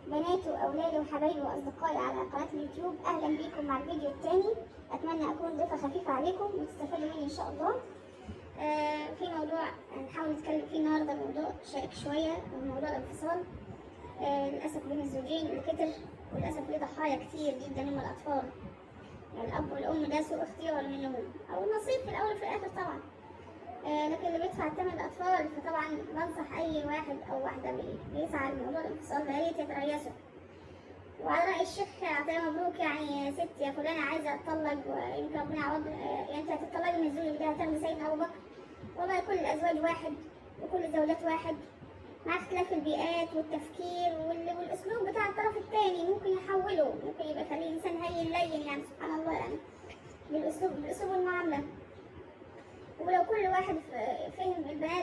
بناتي واولادي وحبايبي واصدقائي على قناه اليوتيوب، اهلا بيكم مع الفيديو الثاني. اتمنى اكون ضيفه خفيفه عليكم وتستفادوا مني ان شاء الله. في موضوع هنحاول نتكلم فيه النهارده، موضوع شائك شويه، موضوع الانفصال للاسف بين الزوجين اللي كتر، وللاسف ليه ضحايا كتير جدا هم الاطفال. يعني الاب والام ده سوء اختيار منهم او نصيب في الاول وفي الاخر طبعا. لكن اللي بيدفع ثمن الاطفال، فطبعا بنصح اي واحد او واحده بيسعى لموضوع الانفصال يا ريت يتريثوا. وعلى راي الشيخ عطيه مبروك، يعني ست يا فلانه عايزه اتطلق ويمكن ربنا يعوض، يعني انت هتطلقي من الزوج ده هتاخدي سيدنا ابو بكر. والله كل الازواج واحد وكل الزوجات واحد، مع اختلاف البيئات والتفكير والاسلوب بتاع الطرف الثاني ممكن يحوله، ممكن يبقى خليه انسان هين لين، يعني سبحان الله، يعني بالاسلوب والمعامله. ولو كل واحد فهم،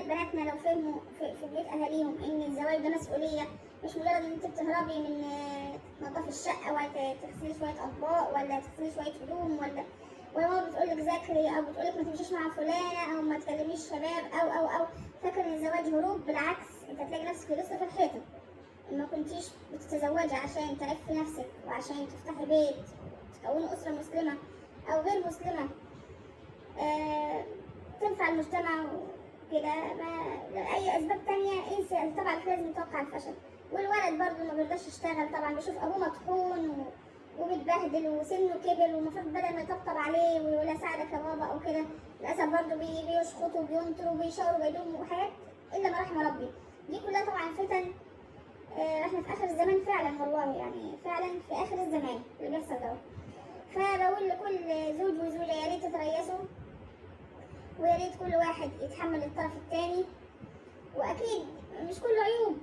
بناتنا لو فهموا في بيت اهاليهم ان الزواج ده مسؤوليه، مش مجرد ان انت بتهربي من تنظفي الشقه ولا تغسلي شويه اطباق ولا تغسلي شويه هدوم، ولا ماما بتقول لك ذاكري او بتقول لك ما تمشيش مع فلانه او ما تكلميش شباب او فاكر ان الزواج هروب. بالعكس، انت هتلاقي نفسك لسه في الحيطه. ما كنتيش بتتزوجي عشان تعفي نفسك وعشان تفتحي بيت تكوني اسره مسلمه او غير مسلمه تنفع المجتمع وكده، اي اسباب تانية انسى طبعا. لازم يتوقع الفشل. والولد برضه ما بيرضاش يشتغل، طبعا بيشوف ابوه مطحون وبيتبهدل وسنه كبر، والمفروض بدل ما يطبطب عليه ويقول اساعدك يا بابا او كده، للاسف برضه بيشخط وبينطر وبيشاور وبيدوم وحاجات الا ما رحم ربي. دي كلها طبعا فتن. احنا في اخر الزمان فعلا، والله يعني فعلا في اخر الزمان اللي بيحصل ده. فبقول لكل زوج وزوجه يا ريت تتريثوا، ويا ريت كل واحد يتحمل الطرف الثاني. واكيد مش كله عيوب،